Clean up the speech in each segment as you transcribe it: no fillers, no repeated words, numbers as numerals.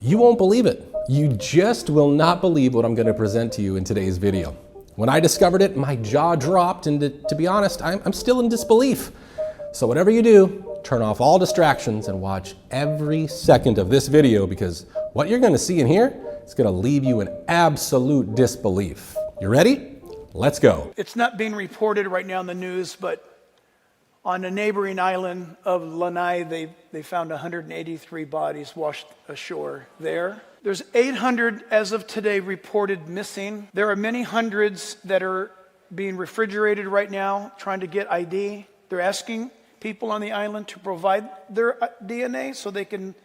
You won't believe it. You just will not believe what I'm going to present to you in today's video. When I discovered it, my jaw dropped, and to be honest, I'm still in disbelief. So whatever you do, turn off all distractions and watch every second of this video, because what you're going to see in here is going to leave you in absolute disbelief. You ready? Let's go. It's not being reported right now in the news, but on a neighboring island of Lani, they found 183 bodies washed ashore there. There's 800 as of today reported missing. There are many hundreds that are being refrigerated right now, trying to get ID. They're asking people on the island to provide their DNA so they can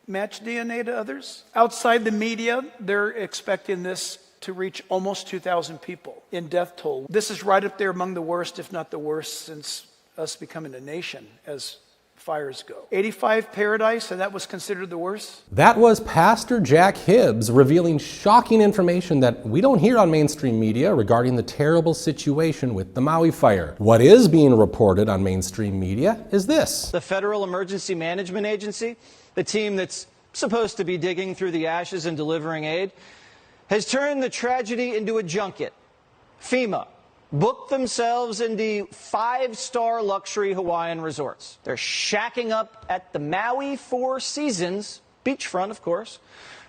match DNA to others. Outside the media, they're expecting this to reach almost 2,000 people in death toll. This is right up there among the worst, if not the worst, since us becoming a nation as fires go. 85 Paradise, and that was considered the worst? That was Pastor Jack Hibbs revealing shocking information that we don't hear on mainstream media regarding the terrible situation with the Maui fire. What is being reported on mainstream media is this. The Federal Emergency Management Agency, the team that's supposed to be digging through the ashes and delivering aid, has turned the tragedy into a junket. FEMA booked themselves into 5-star luxury Hawaiian resorts. They're shacking up at the Maui Four Seasons, beachfront, of course.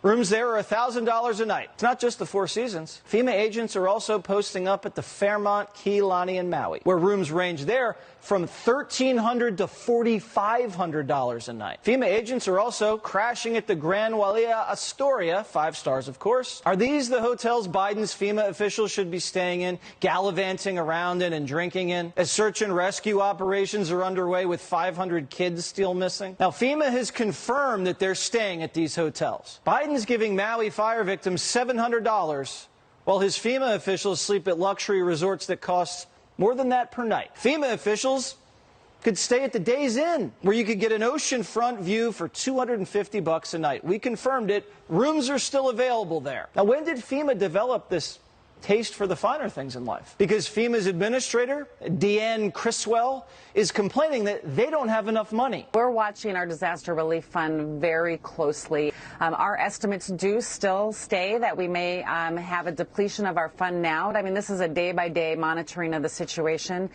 Rooms there are $1,000 a night. It's not just the Four Seasons. FEMA agents are also posting up at the Fairmont, Lani, and Maui, where rooms range there from $1,300 to $4,500 a night. FEMA agents are also crashing at the Grand Wailea Astoria, 5 stars, of course. Are these the hotels Biden's FEMA officials should be staying in, gallivanting around in and drinking in, as search and rescue operations are underway with 500 kids still missing? Now, FEMA has confirmed that they're staying at these hotels. Biden's giving Maui fire victims $700, while his FEMA officials sleep at luxury resorts that cost more than that per night. FEMA officials could stay at the Days Inn, where you could get an oceanfront view for $250 a night. We confirmed it. Rooms are still available there. Now, when did FEMA develop this taste for the finer things in life? Because FEMA's administrator, Deanne Criswell, is complaining that they don't have enough money. We're watching our disaster relief fund very closely. Our estimates do still stay that we may have a depletion of our fund now. I mean, this is a day-by-day monitoring of the situation.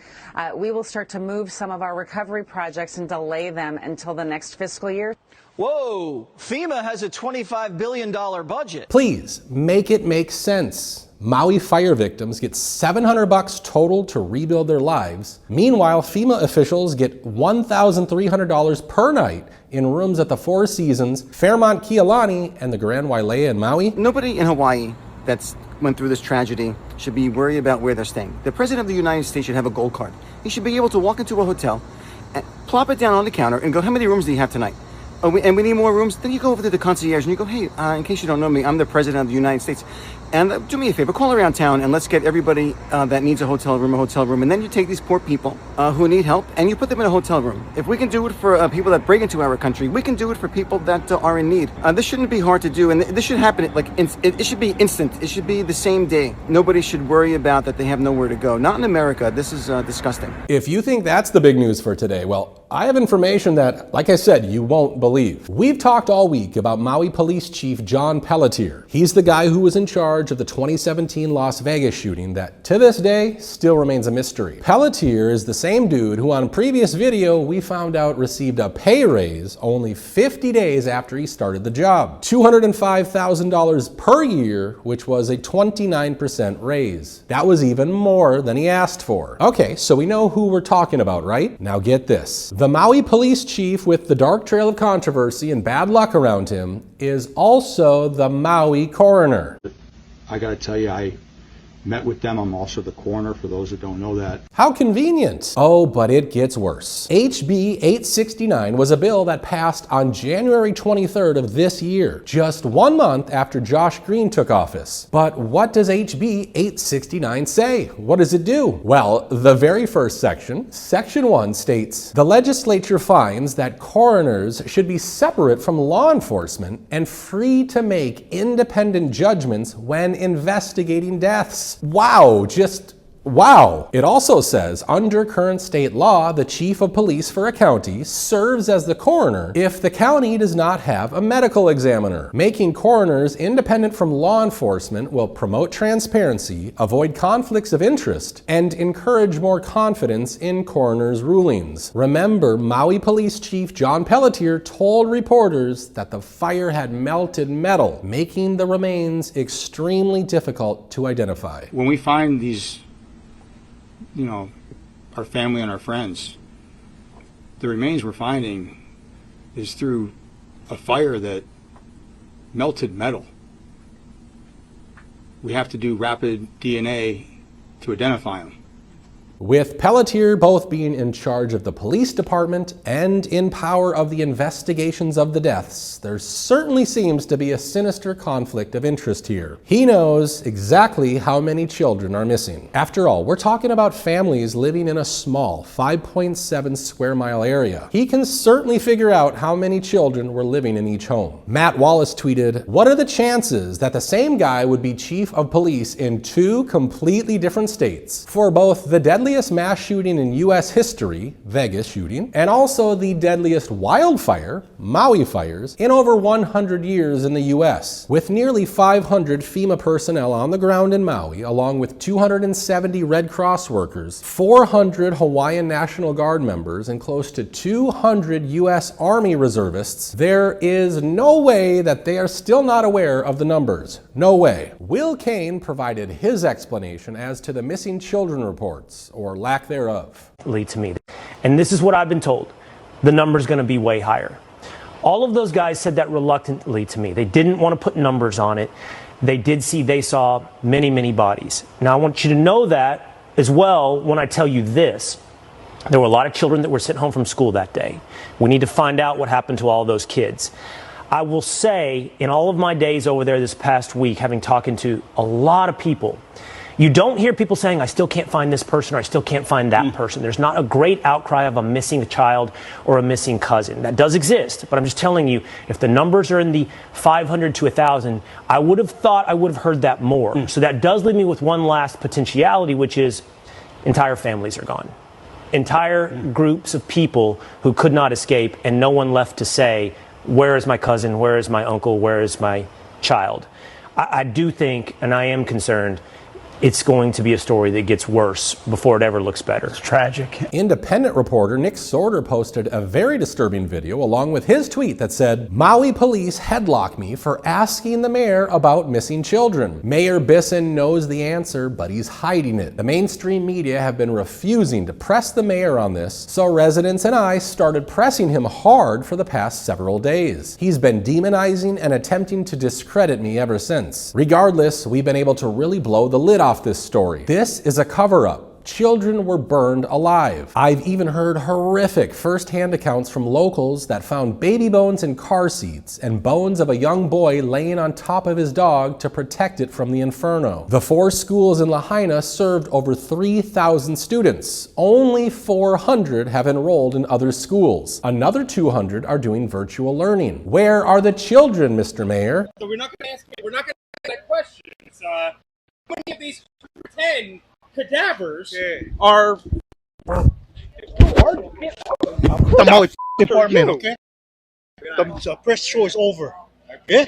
We will start to move some of our recovery projects and delay them until the next fiscal year. Whoa, FEMA has a $25 billion budget. Please make it make sense. Maui fire victims get $700 total to rebuild their lives. Meanwhile, FEMA officials get $1,300 per night in rooms at the Four Seasons, Fairmont, Lani, and the Grand Wailea in Maui. Nobody in Hawaii that's went through this tragedy should be worried about where they're staying. The President of the United States should have a gold card. He should be able to walk into a hotel, and plop it down on the counter, and go, how many rooms do you have tonight? And we need more rooms. Then you go over to the concierge and you go, hey, in case you don't know me, I'm the President of the United States. And do me a favor, call around town and let's get everybody that needs a hotel room. And then you take these poor people who need help and you put them in a hotel room. If we can do it for people that break into our country, we can do it for people that are in need. This shouldn't be hard to do, and this should happen it should be instant. It should be the same day. Nobody should worry about that they have nowhere to go. Not in America. This is disgusting. If you think that's the big news for today, well, I have information that, like I said, you won't believe. We've talked all week about Maui Police Chief John Pelletier. He's the guy who was in charge of the 2017 Las Vegas shooting that, to this day, still remains a mystery. Pelletier is the same dude who, on a previous video, we found out received a pay raise only 50 days after he started the job. $205,000 per year, which was a 29% raise. That was even more than he asked for. Okay, so we know who we're talking about, right? Now get this. The Maui Police Chief with the dark trail of controversy and bad luck around him is also the Maui Coroner. I gotta tell you, I met with them. I'm also the coroner, for those that don't know that. How convenient. Oh, but it gets worse. HB 869 was a bill that passed on January 23rd of this year, just 1 month after Josh Green took office. But what does HB 869 say? What does it do? Well, the very first section, Section 1, states, the legislature finds that coroners should be separate from law enforcement and free to make independent judgments when investigating deaths. Wow, just Wow! It also says, under current state law, the chief of police for a county serves as the coroner if the county does not have a medical examiner. Making coroners independent from law enforcement will promote transparency, avoid conflicts of interest, and encourage more confidence in coroners' rulings. Remember, Maui Police Chief John Pelletier told reporters that the fire had melted metal, making the remains extremely difficult to identify. When we find these, our family and our friends, the remains we're finding is through a fire that melted metal. We have to do rapid DNA to identify them. With Pelletier both being in charge of the police department and in power of the investigations of the deaths, there certainly seems to be a sinister conflict of interest here. He knows exactly how many children are missing. After all, we're talking about families living in a small 5.7 square mile area. He can certainly figure out how many children were living in each home. Matt Wallace tweeted, "What are the chances that the same guy would be chief of police in two completely different states for both the deadliest mass shooting in U.S. history, Vegas shooting, and also the deadliest wildfire, Maui fires, in over 100 years in the U.S. With nearly 500 FEMA personnel on the ground in Maui, along with 270 Red Cross workers, 400 Hawaiian National Guard members, and close to 200 U.S. Army reservists, there is no way that they are still not aware of the numbers. No way." Will Kane provided his explanation as to the missing children reports, or lack thereof. To me. And this is what I've been told. The number's going to be way higher. All of those guys said that reluctantly to me. They didn't want to put numbers on it. They saw many, many bodies. Now I want you to know that as well when I tell you this. There were a lot of children that were sent home from school that day. We need to find out what happened to all those kids. I will say, in all of my days over there this past week, having talked to a lot of people, you don't hear people saying, "I still can't find this person," or "I still can't find that person." There's not a great outcry of a missing child or a missing cousin. That does exist, but I'm just telling you, if the numbers are in the 500 to 1,000, I would have thought I would have heard that more. So that does leave me with one last potentiality, which is entire families are gone. Entire groups of people who could not escape, and no one left to say, "Where is my cousin? Where is my uncle? Where is my child?" I do think, and I am concerned, it's going to be a story that gets worse before it ever looks better. It's tragic. Independent reporter Nick Sorter posted a very disturbing video along with his tweet that said, "Maui Police headlock me for asking the mayor about missing children. Mayor Bisson knows the answer, but he's hiding it. The mainstream media have been refusing to press the mayor on this, so residents and I started pressing him hard for the past several days. He's been demonizing and attempting to discredit me ever since. Regardless, we've been able to really blow the lid off this story. This is a cover-up. Children were burned alive. I've even heard horrific first-hand accounts from locals that found baby bones in car seats and bones of a young boy laying on top of his dog to protect it from the inferno. The 4 schools in Lahaina served over 3,000 students. Only 400 have enrolled in other schools. Another 200 are doing virtual learning. Where are the children, Mr. Mayor?" So we're not going to ask that question. How many of these 10 cadavers are the Maui department? Okay, the press show is over. Yeah.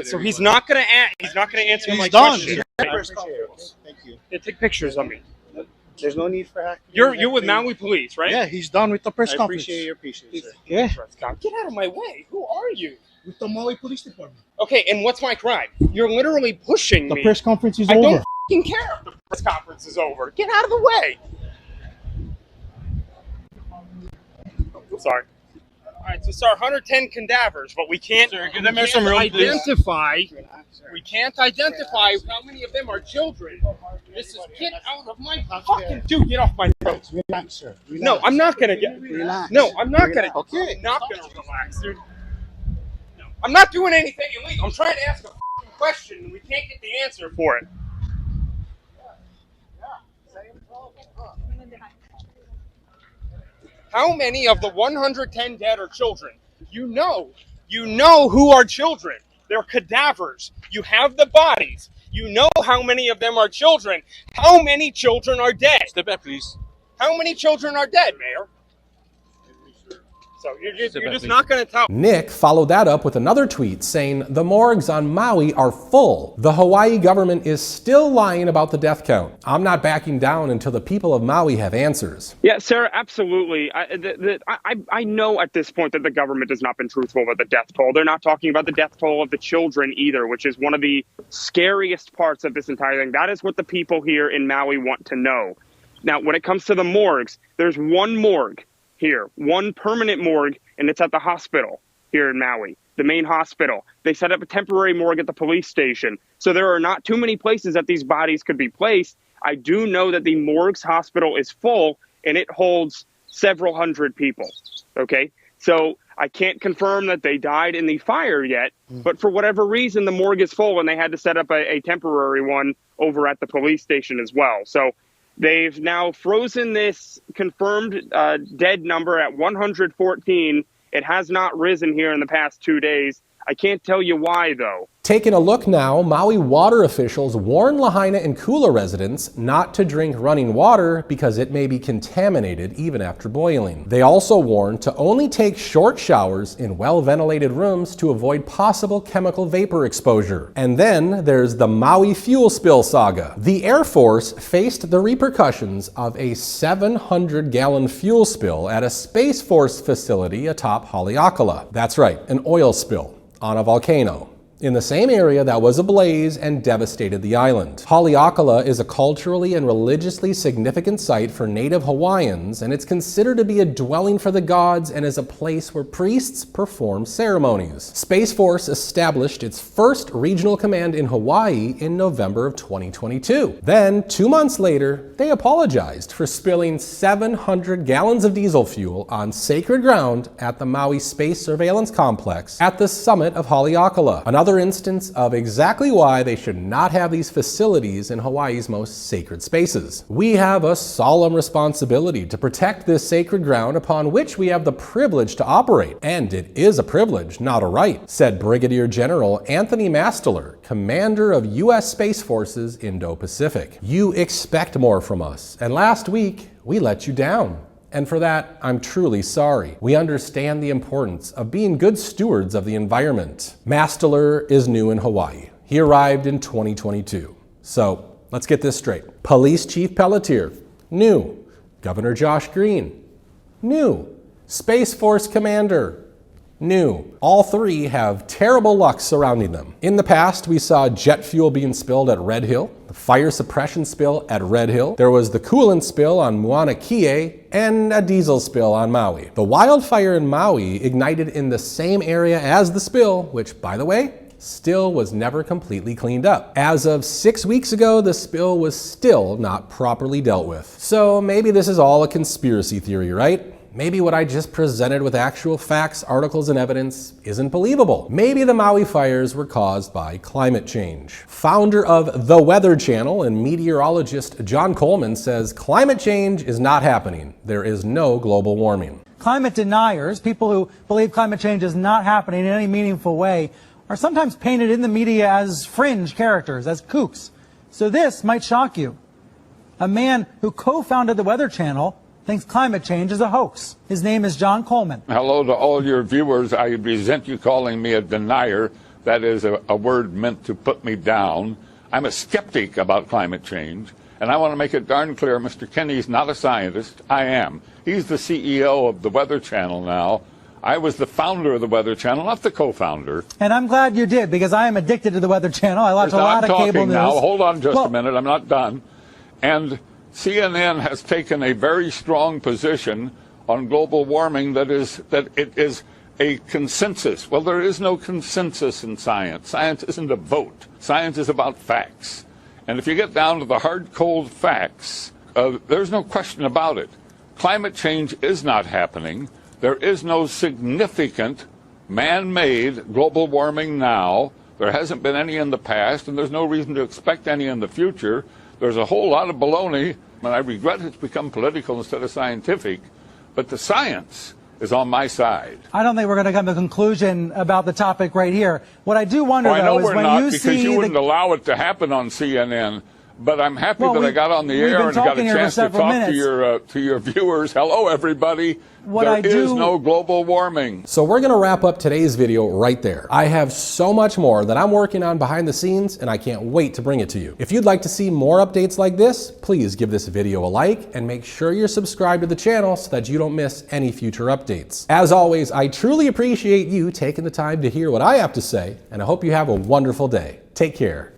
So he's not going to answer my question. Thank you. Yeah, take pictures of me. There's no need for hacking. You're with Maui Police, right? Yeah, he's done with the press conference. I appreciate your patience. Yeah. Get out of my way. Who are you? With the Maui Police Department. Okay, and what's my crime? You're literally pushing me. The press conference is over. I don't fucking care if the press conference is over. Get out of the way. I'm sorry. All right, so there are 110 cadavers, but we can't identify. We can't identify how many of them are children. This is get out of my fucking dude. Get off my throat. Relax, sir. Relax. No, I'm not gonna get. Relax. No, I'm not gonna. Okay. I'm not gonna relax, dude. No, I'm not doing anything illegal. I'm trying to ask a question, and we can't get the answer for it. How many of the 110 dead are children? You know who are children. They're cadavers. You have the bodies. You know how many of them are children. How many children are dead? Step back, please. How many children are dead, Mayor? So you're just not going to tell. Nick followed that up with another tweet saying the morgues on Maui are full. The Hawaii government is still lying about the death count. I'm not backing down until the people of Maui have answers. Yeah, Sarah, absolutely. I know at this point that the government has not been truthful about the death toll. They're not talking about the death toll of the children either, which is one of the scariest parts of this entire thing. That is what the people here in Maui want to know. Now, when it comes to the morgues, there's one morgue here, one permanent morgue, and it's at the hospital here in Maui, the main hospital. They set up a temporary morgue at the police station. So there are not too many places that these bodies could be placed. I do know that the morgue's hospital is full, and it holds several hundred people, okay? So I can't confirm that they died in the fire yet, but for whatever reason, the morgue is full, and they had to set up a temporary one over at the police station as well. So they've now frozen this confirmed dead number at 114. It has not risen here in the past 2 days. I can't tell you why, though. Taking a look now, Maui water officials warn Lahaina and Kula residents not to drink running water because it may be contaminated even after boiling. They also warn to only take short showers in well-ventilated rooms to avoid possible chemical vapor exposure. And then there's the Maui fuel spill saga. The Air Force faced the repercussions of a 700-gallon fuel spill at a Space Force facility atop Haleakala. That's right, an oil spill on a volcano in the same area that was ablaze and devastated the island. Haleakala is a culturally and religiously significant site for Native Hawaiians, and it's considered to be a dwelling for the gods and is a place where priests perform ceremonies. Space Force established its first regional command in Hawaii in November of 2022. Then, 2 months later, they apologized for spilling 700 gallons of diesel fuel on sacred ground at the Maui Space Surveillance Complex at the summit of Haleakala. Another instance of exactly why they should not have these facilities in Hawaii's most sacred spaces. We have a solemn responsibility to protect this sacred ground upon which we have the privilege to operate. And it is a privilege, not a right, said Brigadier General Anthony Masteler, commander of U.S. Space Forces Indo-Pacific. You expect more from us, and last week we let you down. And for that, I'm truly sorry. We understand the importance of being good stewards of the environment. Masteler is new in Hawaii. He arrived in 2022. So let's get this straight. Police Chief Pelletier, new. Governor Josh Green, new. Space Force Commander, new. All three have terrible luck surrounding them. In the past, we saw jet fuel being spilled at Red Hill, the fire suppression spill at Red Hill, there was the coolant spill on Mauna Kea, and a diesel spill on Maui. The wildfire in Maui ignited in the same area as the spill, which, by the way, still was never completely cleaned up. As of 6 weeks ago, the spill was still not properly dealt with. So maybe this is all a conspiracy theory, right? Maybe what I just presented with actual facts, articles, and evidence isn't believable. Maybe the Maui fires were caused by climate change. Founder of The Weather Channel and meteorologist John Coleman says climate change is not happening. There is no global warming. Climate deniers, people who believe climate change is not happening in any meaningful way, are sometimes painted in the media as fringe characters, as kooks. So this might shock you. A man who co-founded The Weather Channel thinks climate change is a hoax. His name is John Coleman. Hello to all your viewers. I resent you calling me a denier. That is a word meant to put me down. I'm a skeptic about climate change, and I want to make it darn clear, Mr. Kenny's not a scientist. I am. He's the CEO of The Weather Channel now. I was the founder of The Weather Channel, not the co-founder. And I'm glad you did, because I am addicted to The Weather Channel. I watch a lot of cable news. Now, hold on just a minute. I'm not done. And CNN has taken a very strong position on global warming that it is a consensus. Well, there is no consensus in science. Science isn't a vote. Science is about facts. And if you get down to the hard, cold facts, there's no question about it. Climate change is not happening. There is no significant man-made global warming now. There hasn't been any in the past, and there's no reason to expect any in the future. There's a whole lot of baloney, and I regret it's become political instead of scientific, but the science is on my side. I don't think we're going to come to a conclusion about the topic right here. What I do wonder, I know though, is we're when not, you because see you wouldn't allow it to happen on CNN. But I'm happy that I got on the we've air been and got a talking here for chance to several talk minutes. to your viewers. Hello, everybody. What There I is do- no global warming. So we're going to wrap up today's video right there. I have so much more that I'm working on behind the scenes, and I can't wait to bring it to you. If you'd like to see more updates like this, please give this video a like and make sure you're subscribed to the channel so that you don't miss any future updates. As always, I truly appreciate you taking the time to hear what I have to say, and I hope you have a wonderful day. Take care.